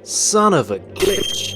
Son of a glitch.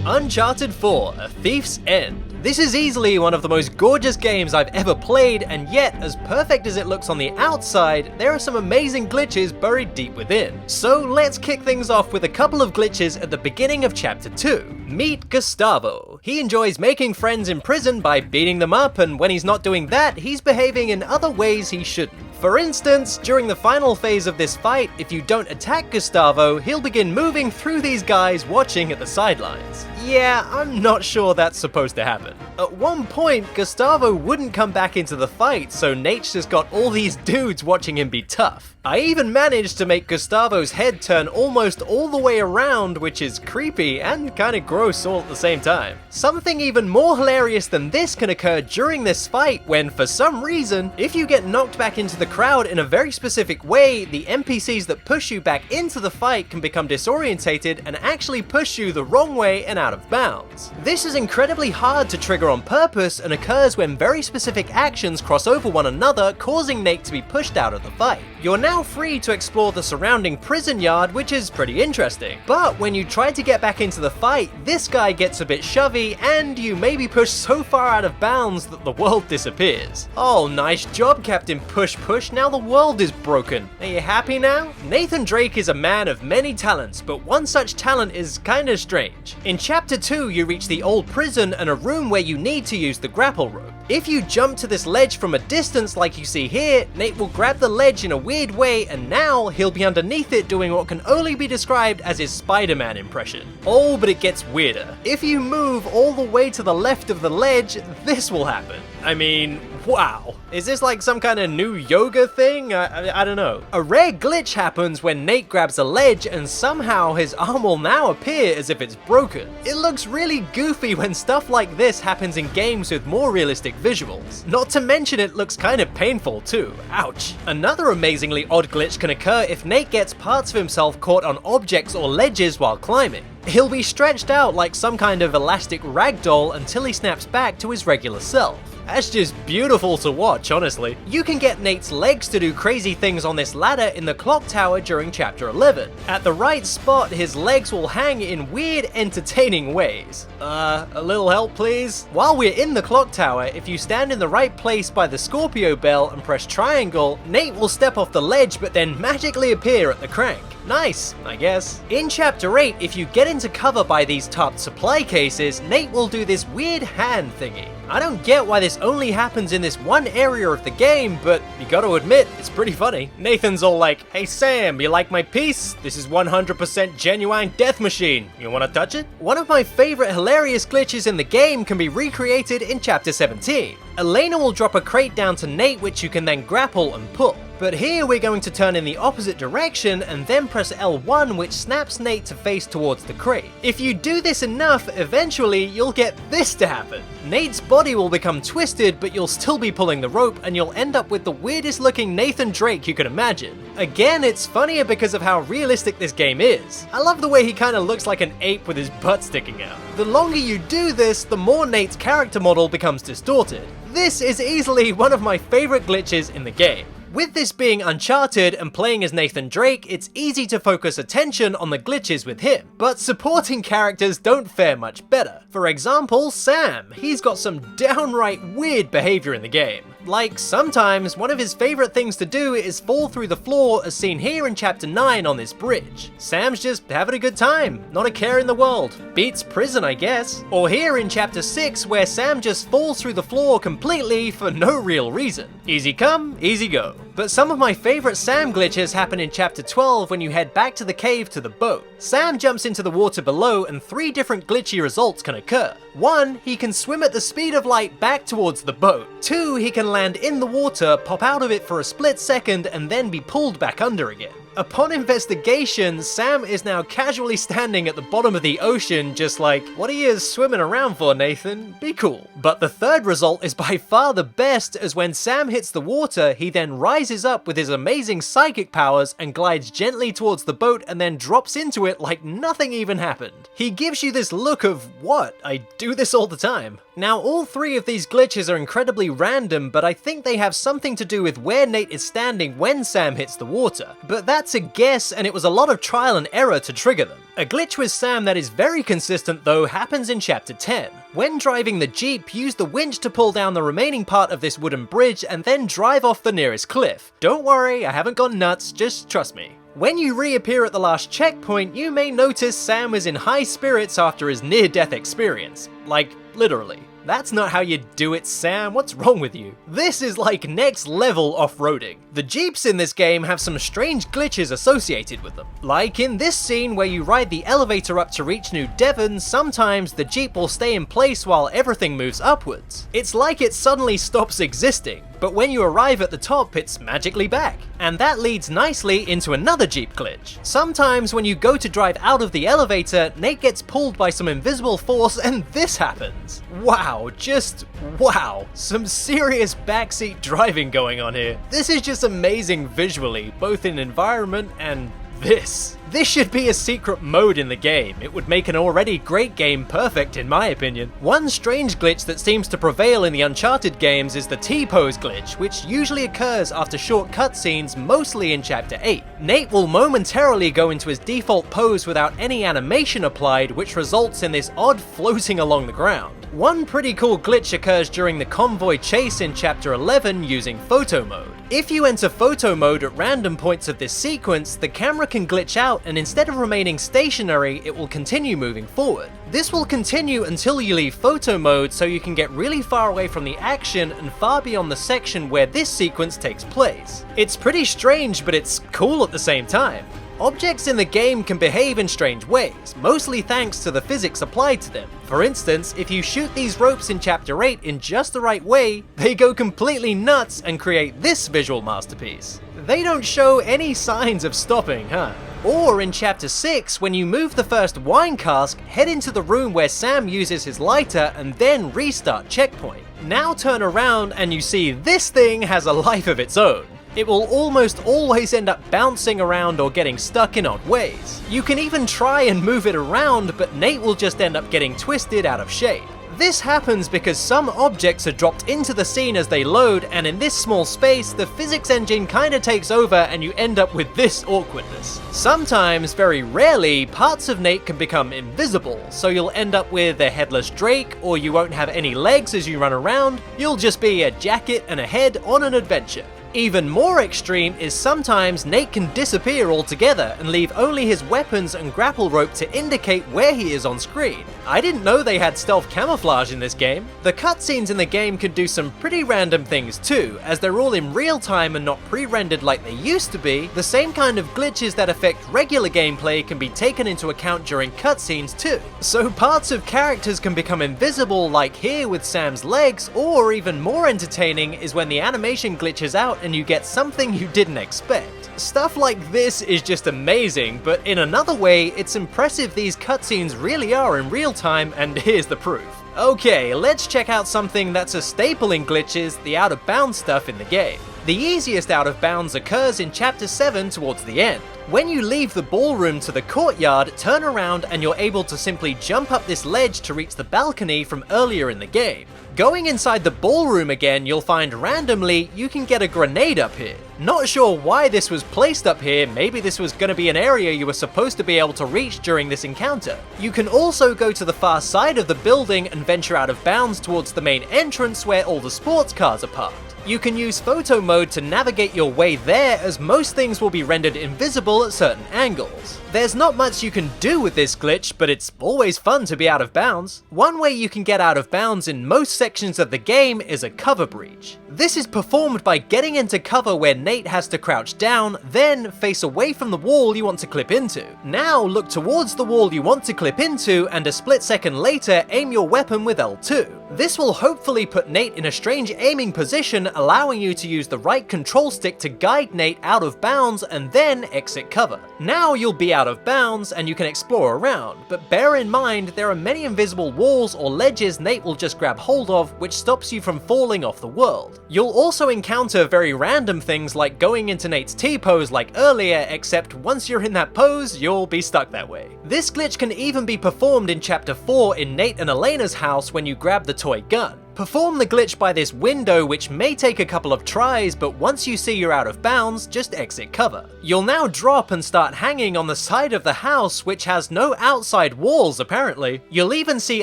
Uncharted 4: A Thief's End. This is easily one of the most gorgeous games I've ever played, and yet, as perfect as it looks on the outside, there are some amazing glitches buried deep within. So let's kick things off with a couple of glitches at the beginning of Chapter 2. Meet Gustavo. He enjoys making friends in prison by beating them up, and when he's not doing that, he's behaving in other ways he shouldn't. For instance, during the final phase of this fight, if you don't attack Gustavo, he'll begin moving through these guys watching at the sidelines. Yeah, I'm not sure that's supposed to happen. At one point, Gustavo wouldn't come back into the fight, so Nate's just got all these dudes watching him be tough. I even managed to make Gustavo's head turn almost all the way around, which is creepy and kinda gross all at the same time. Something even more hilarious than this can occur during this fight when, for some reason, if you get knocked back into the crowd in a very specific way, the NPCs that push you back into the fight can become disorientated and actually push you the wrong way and out of bounds. This is incredibly hard to trigger on purpose and occurs when very specific actions cross over one another, causing Nate to be pushed out of the fight. You're now free to explore the surrounding prison yard, which is pretty interesting. But when you try to get back into the fight, this guy gets a bit shovey and you may be pushed so far out of bounds that the world disappears. Oh, nice job, Captain Push Push, now the world is broken. Are you happy now? Nathan Drake is a man of many talents, but one such talent is kinda strange. In Chapter 2, you reach the old prison and a room where you need to use the grapple rope. If you jump to this ledge from a distance like you see here, Nate will grab the ledge in a weird way and now he'll be underneath it doing what can only be described as his Spider-Man impression. Oh, but it gets weirder. If you move all the way to the left of the ledge, this will happen. I mean, wow. Is this like some kind of new yoga thing? I don't know. A rare glitch happens when Nate grabs a ledge and somehow his arm will now appear as if it's broken. It looks really goofy when stuff like this happens in games with more realistic visuals. Not to mention it looks kind of painful too. Ouch. Another amazingly odd glitch can occur if Nate gets parts of himself caught on objects or ledges while climbing. He'll be stretched out like some kind of elastic ragdoll until he snaps back to his regular self. That's just beautiful to watch, honestly. You can get Nate's legs to do crazy things on this ladder in the clock tower during Chapter 11. At the right spot, his legs will hang in weird, entertaining ways. A little help, please? While we're in the clock tower, if you stand in the right place by the Scorpio bell and press triangle, Nate will step off the ledge but then magically appear at the crank. Nice, I guess. In Chapter 8, if you get into cover by these tarp supply cases, Nate will do this weird hand thingy. I don't get why this only happens in this one area of the game, but you gotta admit, it's pretty funny. Nathan's all like, "Hey Sam, you like my piece? This is 100% genuine death machine. You wanna touch it?" One of my favorite hilarious glitches in the game can be recreated in Chapter 17. Elena will drop a crate down to Nate which you can then grapple and pull. But here we're going to turn in the opposite direction and then press L1 which snaps Nate to face towards the crate. If you do this enough, eventually you'll get this to happen. Nate's body will become twisted but you'll still be pulling the rope and you'll end up with the weirdest looking Nathan Drake you can imagine. Again, it's funnier because of how realistic this game is. I love the way he kinda looks like an ape with his butt sticking out. The longer you do this, the more Nate's character model becomes distorted. This is easily one of my favorite glitches in the game. With this being Uncharted and playing as Nathan Drake, it's easy to focus attention on the glitches with him, but supporting characters don't fare much better. For example, Sam. He's got some downright weird behavior in the game. Like, sometimes one of his favorite things to do is fall through the floor as seen here in Chapter 9 on this bridge. Sam's just having a good time, not a care in the world. Beats prison, I guess. Or here in Chapter 6 where Sam just falls through the floor completely for no real reason. Easy come, easy go. But some of my favorite Sam glitches happen in Chapter 12 when you head back to the cave to the boat. Sam jumps into the water below and 3 different glitchy results can occur. 1, he can swim at the speed of light back towards the boat. 2, he can land in the water, pop out of it for a split second, and then be pulled back under again. Upon investigation, Sam is now casually standing at the bottom of the ocean just like, "What are you swimming around for, Nathan? Be cool." But the third result is by far the best, as when Sam hits the water, he then rises up with his amazing psychic powers and glides gently towards the boat and then drops into it like nothing even happened. He gives you this look of, what? I do this all the time. Now, all three of these glitches are incredibly random, but I think they have something to do with where Nate is standing when Sam hits the water. But that's a guess, and it was a lot of trial and error to trigger them. A glitch with Sam that is very consistent though happens in Chapter 10. When driving the Jeep, use the winch to pull down the remaining part of this wooden bridge and then drive off the nearest cliff. Don't worry, I haven't gone nuts, just trust me. When you reappear at the last checkpoint, you may notice Sam is in high spirits after his near-death experience. Like, literally. That's not how you do it, Sam. What's wrong with you? This is like next level off-roading. The Jeeps in this game have some strange glitches associated with them. Like in this scene where you ride the elevator up to reach New Devon, sometimes the Jeep will stay in place while everything moves upwards. It's like it suddenly stops existing, but when you arrive at the top, it's magically back. And that leads nicely into another Jeep glitch. Sometimes when you go to drive out of the elevator, Nate gets pulled by some invisible force and this happens. Wow, just wow. Some serious backseat driving going on here. This is just amazing visually, both in environment and this. This should be a secret mode in the game. It would make an already great game perfect in my opinion. One strange glitch that seems to prevail in the Uncharted games is the T-pose glitch, which usually occurs after short cutscenes, mostly in Chapter 8. Nate will momentarily go into his default pose without any animation applied, which results in this odd floating along the ground. One pretty cool glitch occurs during the convoy chase in Chapter 11 using photo mode. If you enter photo mode at random points of this sequence, the camera can glitch out and instead of remaining stationary, it will continue moving forward. This will continue until you leave photo mode so you can get really far away from the action and far beyond the section where this sequence takes place. It's pretty strange, but it's cool at the same time. Objects in the game can behave in strange ways, mostly thanks to the physics applied to them. For instance, if you shoot these ropes in Chapter 8 in just the right way, they go completely nuts and create this visual masterpiece. They don't show any signs of stopping, huh? Or in Chapter 6, when you move the first wine cask, head into the room where Sam uses his lighter and then restart checkpoint. Now turn around and you see this thing has a life of its own. It will almost always end up bouncing around or getting stuck in odd ways. You can even try and move it around, but Nate will just end up getting twisted out of shape. This happens because some objects are dropped into the scene as they load, and in this small space, the physics engine kinda takes over and you end up with this awkwardness. Sometimes, very rarely, parts of Nate can become invisible, so you'll end up with a headless Drake, or you won't have any legs as you run around, you'll just be a jacket and a head on an adventure. Even more extreme is sometimes Nate can disappear altogether and leave only his weapons and grapple rope to indicate where he is on screen. I didn't know they had stealth camouflage in this game. The cutscenes in the game can do some pretty random things too, as they're all in real time and not pre-rendered like they used to be. The same kind of glitches that affect regular gameplay can be taken into account during cutscenes too. So parts of characters can become invisible, like here with Sam's legs, or even more entertaining is when the animation glitches out and you get something you didn't expect. Stuff like this is just amazing, but in another way, it's impressive these cutscenes really are in real time, and here's the proof. Okay, let's check out something that's a staple in glitches, the out of bounds stuff in the game. The easiest out of bounds occurs in Chapter 7 towards the end. When you leave the ballroom to the courtyard, turn around and you're able to simply jump up this ledge to reach the balcony from earlier in the game. Going inside the ballroom again, you'll find randomly you can get a grenade up here. Not sure why this was placed up here, maybe this was going to be an area you were supposed to be able to reach during this encounter. You can also go to the far side of the building and venture out of bounds towards the main entrance where all the sports cars are parked. You can use photo mode to navigate your way there, as most things will be rendered invisible at certain angles. There's not much you can do with this glitch, but it's always fun to be out of bounds. One way you can get out of bounds in most sections of the game is a cover breach. This is performed by getting into cover where Nate has to crouch down, then face away from the wall you want to clip into. Now look towards the wall you want to clip into, and a split second later aim your weapon with L2. This will hopefully put Nate in a strange aiming position, allowing you to use the right control stick to guide Nate out of bounds and then exit cover. Now you'll be out of bounds and you can explore around, but bear in mind there are many invisible walls or ledges Nate will just grab hold of, which stops you from falling off the world. You'll also encounter very random things like going into Nate's T-pose like earlier, except once you're in that pose, you'll be stuck that way. This glitch can even be performed in Chapter 4 in Nate and Elena's house when you grab the toy gun. Perform the glitch by this window, which may take a couple of tries, but once you see you're out of bounds, just exit cover. You'll now drop and start hanging on the side of the house, which has no outside walls apparently. You'll even see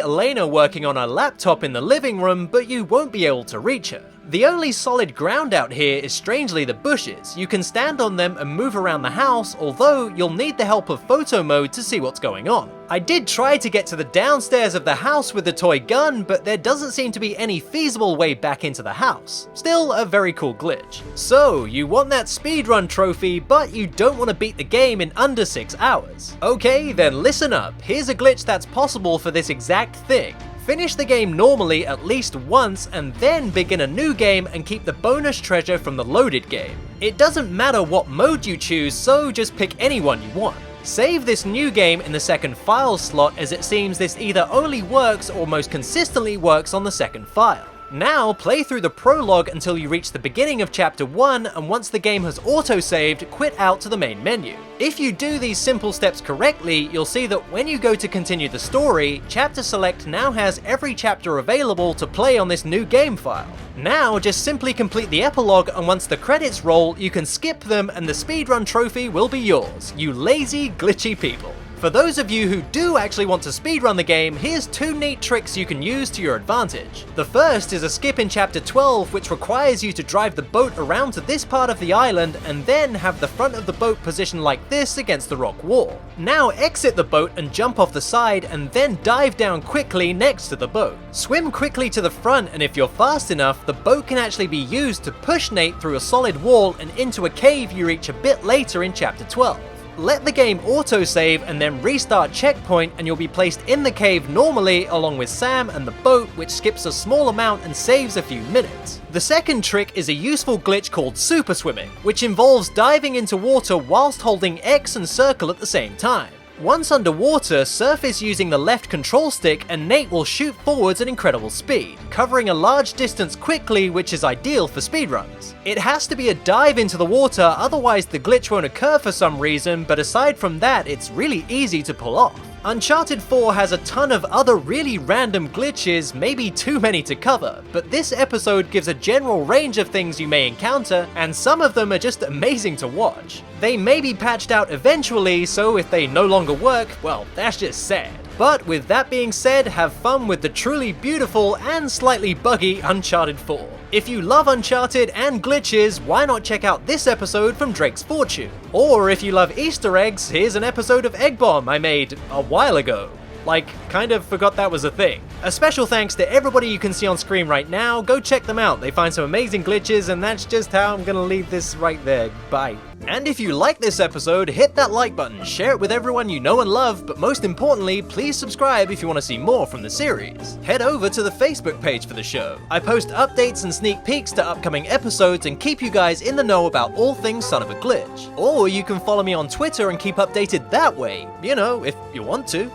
Elena working on her laptop in the living room, but you won't be able to reach her. The only solid ground out here is strangely the bushes. You can stand on them and move around the house, although you'll need the help of photo mode to see what's going on. I did try to get to the downstairs of the house with the toy gun, but there doesn't seem to be any feasible way back into the house. Still a very cool glitch. So, you want that speedrun trophy, but you don't want to beat the game in under 6 hours. Okay, then listen up. Here's a glitch that's possible for this exact thing. Finish the game normally at least once and then begin a new game and keep the bonus treasure from the loaded game. It doesn't matter what mode you choose, so just pick any one you want. Save this new game in the second file slot, as it seems this either only works or most consistently works on the second file. Now, play through the prologue until you reach the beginning of chapter 1, and once the game has auto-saved, quit out to the main menu. If you do these simple steps correctly, you'll see that when you go to continue the story, Chapter Select now has every chapter available to play on this new game file. Now, just simply complete the epilogue, and once the credits roll, you can skip them and the speedrun trophy will be yours, you lazy, glitchy people. For those of you who do actually want to speedrun the game, here's 2 neat tricks you can use to your advantage. The first is a skip in chapter 12, which requires you to drive the boat around to this part of the island and then have the front of the boat positioned like this against the rock wall. Now exit the boat and jump off the side and then dive down quickly next to the boat. Swim quickly to the front, and if you're fast enough, the boat can actually be used to push Nate through a solid wall and into a cave you reach a bit later in chapter 12. Let the game autosave and then restart checkpoint, and you'll be placed in the cave normally along with Sam and the boat, which skips a small amount and saves a few minutes. The second trick is a useful glitch called super swimming, which involves diving into water whilst holding X and circle at the same time. Once underwater, surface using the left control stick and Nate will shoot forwards at incredible speed, covering a large distance quickly, which is ideal for speedruns. It has to be a dive into the water, otherwise the glitch won't occur for some reason, but aside from that, it's really easy to pull off. Uncharted 4 has a ton of other really random glitches, maybe too many to cover, but this episode gives a general range of things you may encounter, and some of them are just amazing to watch. They may be patched out eventually, so if they no longer work, well, that's just sad. But with that being said, have fun with the truly beautiful and slightly buggy Uncharted 4. If you love Uncharted and glitches, why not check out this episode from Drake's Fortune? Or if you love Easter eggs, here's an episode of Egg Bomb I made a while ago. Like, kind of forgot that was a thing. A special thanks to everybody you can see on screen right now. Go check them out. They find some amazing glitches, and that's just how I'm gonna leave this right there. Bye. And if you like this episode, hit that like button, share it with everyone you know and love, but most importantly, please subscribe if you want to see more from the series. Head over to the Facebook page for the show. I post updates and sneak peeks to upcoming episodes and keep you guys in the know about all things Son of a Glitch. Or you can follow me on Twitter and keep updated that way, you know, if you want to.